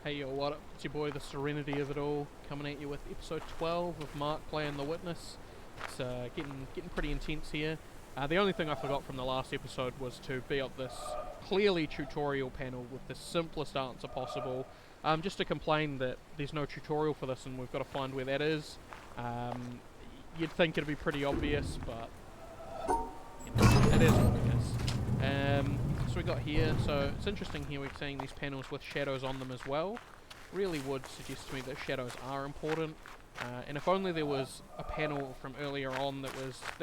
Hey yo, what up? It's your boy, the Serenity of it all, coming at you with episode 12 of Mark playing The Witness. It's getting pretty intense here. The only thing I forgot from the last episode was to be up this clearly tutorial panel with the simplest answer possible. Just to complain that there's no tutorial for this and we've got to find where that is. You'd think it'd be pretty obvious, but it is what it is. So we got here, so it's interesting here we're seeing these panels with shadows on them as well. Really would suggest to me that shadows are important, and if only there was a panel from earlier on that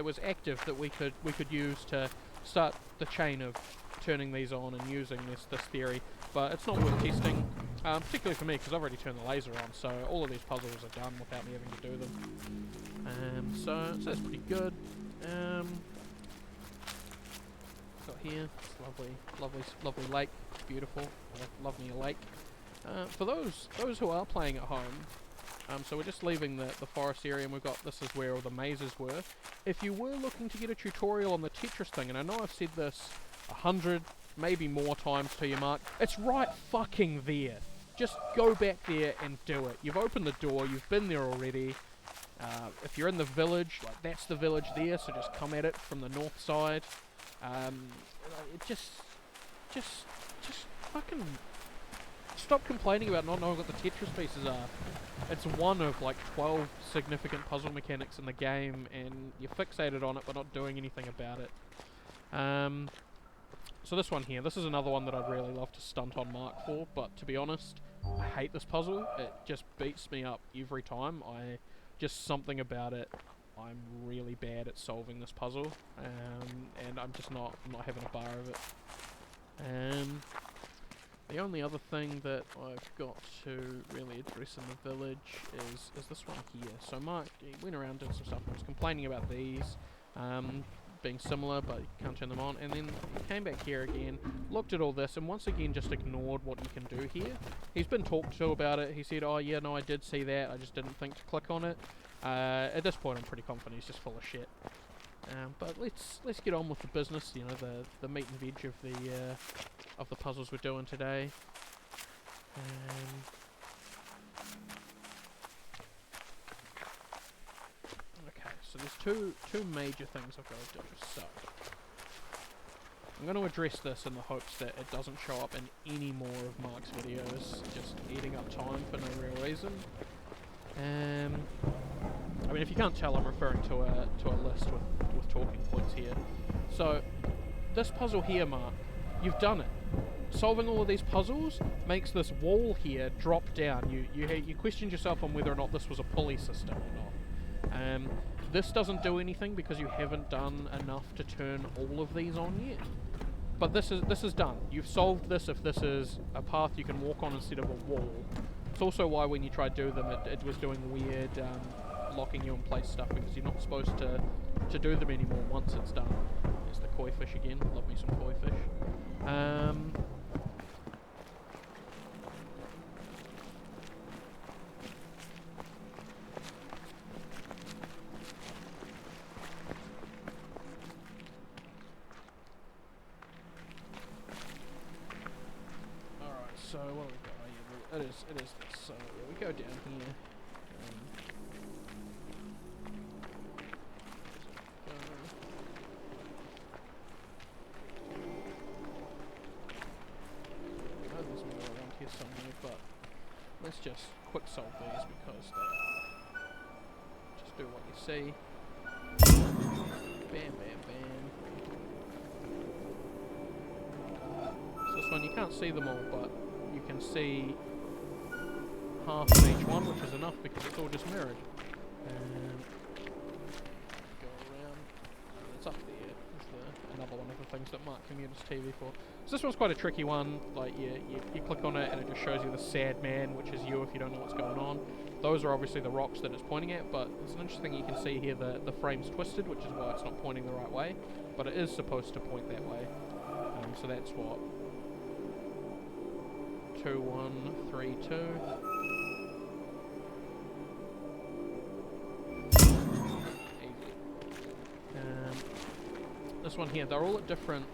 was active that we could use to start the chain of turning these on and using this theory. But it's not worth testing, particularly for me because I've already turned the laser on, so all of these puzzles are done without me having to do them. So that's pretty good. Got here, it's lovely lake, it's beautiful. I love me a lake. For those who are playing at home, so we're just leaving the forest area, and we've got, this is where all the mazes were. If you were looking to get a tutorial on the Tetris thing, and I know I've said this 100, maybe more times to you, Mark, it's right fucking there. Just go back there and do it. You've opened the door, you've been there already. If you're in the village, like that's the village there, so just come at it from the north side. It just fucking stop complaining about not knowing what the Tetris pieces are. It's one of like 12 significant puzzle mechanics in the game, and you're fixated on it but not doing anything about it. So this one here, this is another one that I'd really love to stunt on Mark for, but to be honest, I hate this puzzle. It just beats me up every time. Just something about it. I'm really bad at solving this puzzle, and I'm just not having a bar of it. The only other thing that I've got to really address in the village is this one here. So Mark, he went around doing some stuff and was complaining about these being similar, but you can't turn them on, and then he came back here again, looked at all this, and once again just ignored what you can do here. He's been talked to about it. He said, oh yeah, no, I did see that, I just didn't think to click on it. At this point I'm pretty confident he's just full of shit. But let's get on with the business, you know, the meat and veg of the puzzles we're doing today. Okay, so there's two major things I've got to do. So I'm going to address this in the hopes that it doesn't show up in any more of Mark's videos, just eating up time for no real reason. I mean, if you can't tell, I'm referring to a list with talking points here. So, this puzzle here, Mark, you've done it. Solving all of these puzzles makes this wall here drop down. You questioned yourself on whether or not this was a pulley system or not. This doesn't do anything because you haven't done enough to turn all of these on yet. But this is done. You've solved this if this is a path you can walk on instead of a wall. It's also why when you tried to do them, it was doing weird locking you in place stuff, because you're not supposed to do them anymore once it's done. There's the koi fish again. Love me some koi fish. Alright, so what have we got? Oh, yeah, it is this. So yeah, we go down here. Somewhere, but let's just quick solve these because they just do what you see. Bam, bam, bam. So this one, you can't see them all, but you can see half of each one, which is enough because it's all just mirrored. Go around, and it's up there. Another one of the things that Mark can use TV for. So this one's quite a tricky one. Like you click on it and it just shows you the sad man, which is you if you don't know what's going on. Those are obviously the rocks that it's pointing at, but it's an interesting thing you can see here, the frame's twisted, which is why it's not pointing the right way, but it is supposed to point that way. So that's what 2, 1, 3, 2. This one here, they're all at different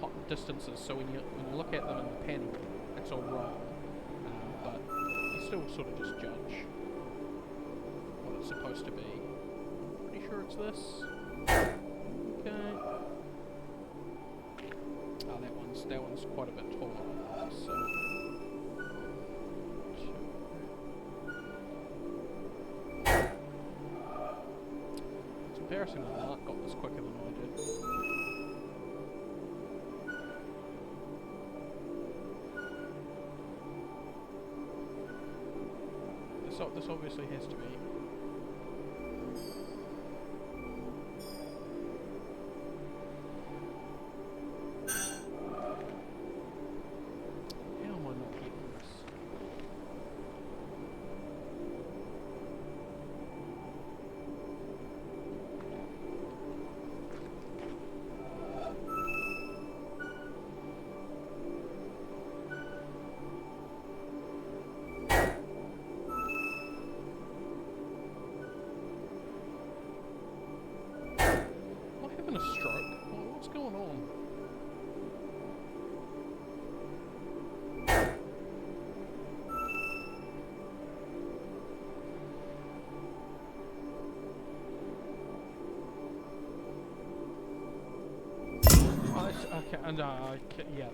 hot distances, so when you look at them in the panel, it's all wrong. still sort of just judge what it's supposed to be. Pretty sure it's this. Okay. Oh, that one's quite a bit taller. So. It's embarrassing that Mark got this quicker than I did. This obviously has to be. How am I not getting this? A stroke? What's going on? Okay, yeah,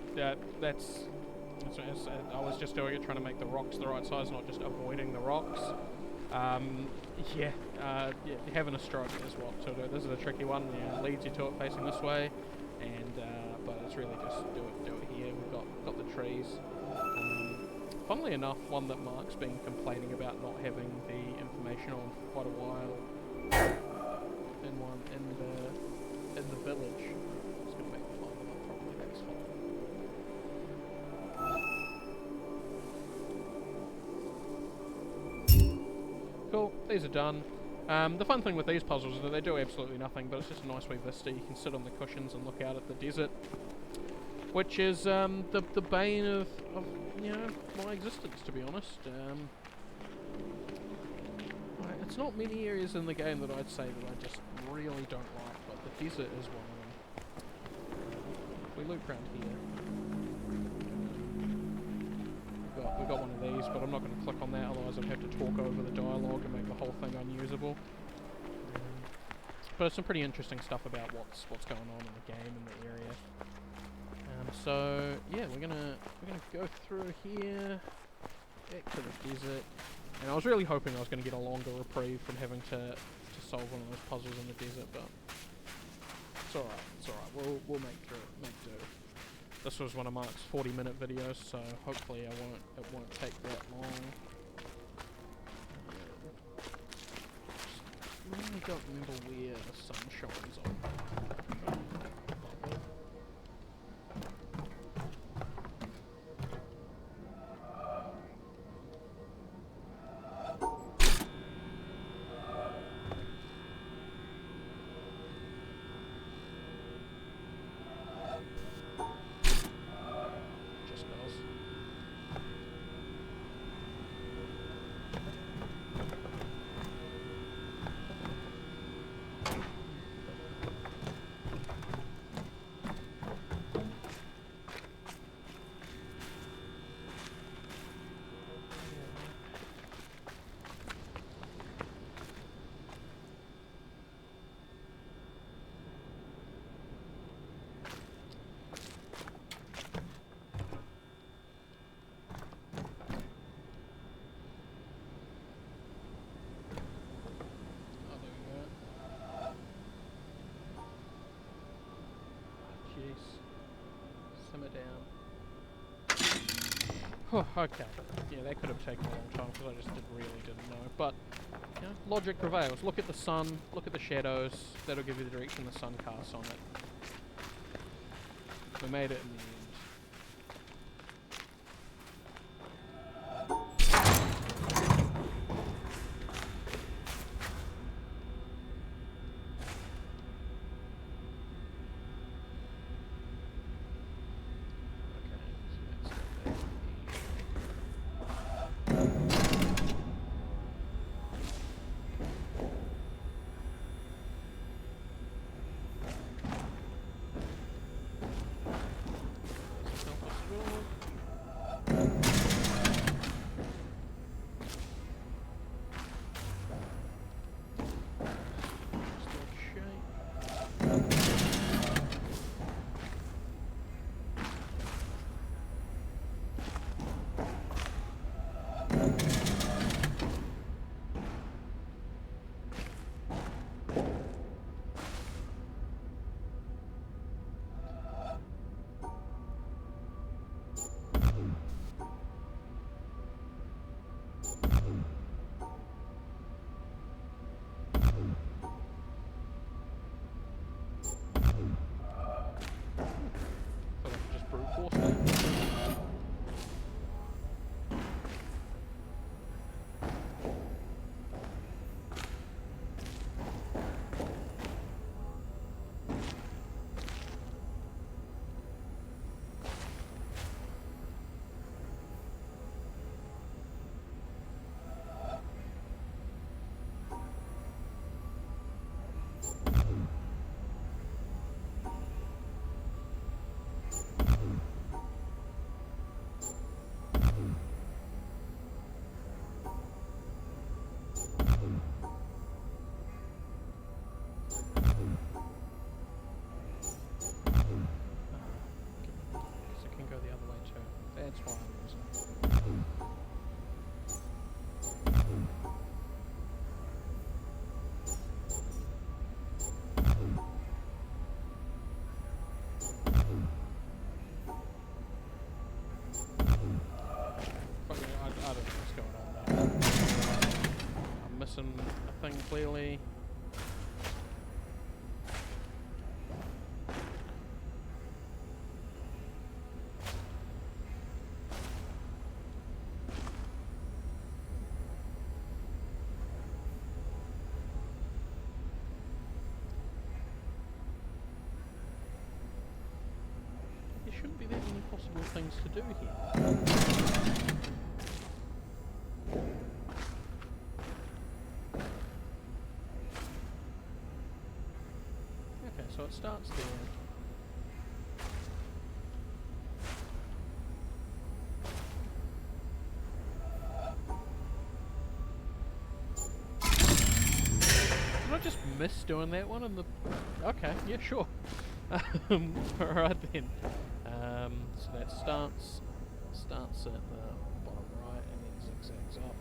that's I was just doing it trying to make the rocks the right size, not just avoiding the rocks. Yeah, having a stroke is what sort of, this is a tricky one. Yeah, it leads you to it facing this way, and but it's really just do it here. We've got the trees. Funnily enough, one that Mark's been complaining about not having the information on for quite a while. In the village. Just gonna make the file up properly. That's fine. Cool, these are done. The fun thing with these puzzles is that they do absolutely nothing, but it's just a nice wee vista. You can sit on the cushions and look out at the desert, which is the bane of you know, my existence, to be honest. It's not many areas in the game that I'd say that I just really don't like, but the desert is one of them. We loop around here. We've got one of these, but I'm not going to click on that, otherwise I'd have to talk over the dialogue and make the whole thing unusable. But it's some pretty interesting stuff about what's going on in the game and the area. So yeah, we're gonna go through here, back to the desert, and I was really hoping I was going to get a longer reprieve from having to solve one of those puzzles in the desert, but it's alright. We'll make do. This was one of Mark's 40-minute videos, so hopefully it won't take that long. Just really don't remember where the sun shines on. Simmer down. Oh, okay. Yeah, that could have taken a long time because I just really didn't know. But, you know, logic prevails. Look at the sun, look at the shadows. That'll give you the direction the sun casts on it. We made it in the end. Feel like I just brute force that. So it can go the other way too. That's why I'm losing. Fuck it, I don't know what's going on there. I'm missing a thing clearly. There shouldn't be that many possible things to do here. Okay, so it starts there. Did I just miss doing that one in the... Okay, yeah, sure. Alright then. So that starts at the bottom right and then zigzags up.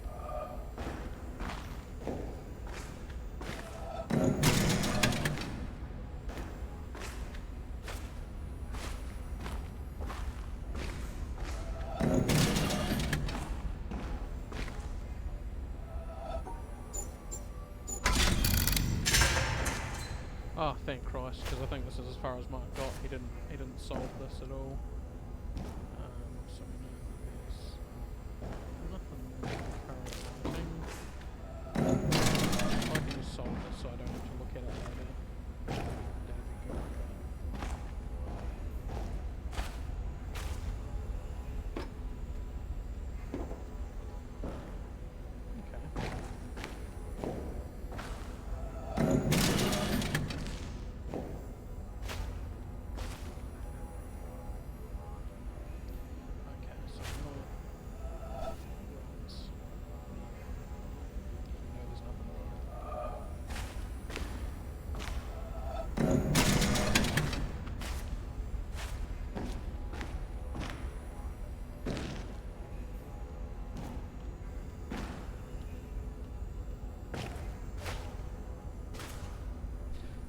Oh, thank Christ, because I think this is as far as Mark got. He didn't solve this at all. So there's nothing currently. I can just solve this so I don't have to look at it later. That'd be good. Okay.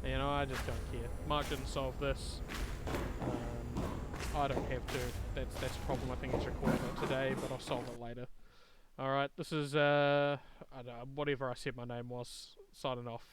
You know, I just don't care. Mark didn't solve this. I don't have to. That's a problem. I think he's recording it today, but I'll solve it later. Alright, this is, I don't know, whatever I said my name was, signing off.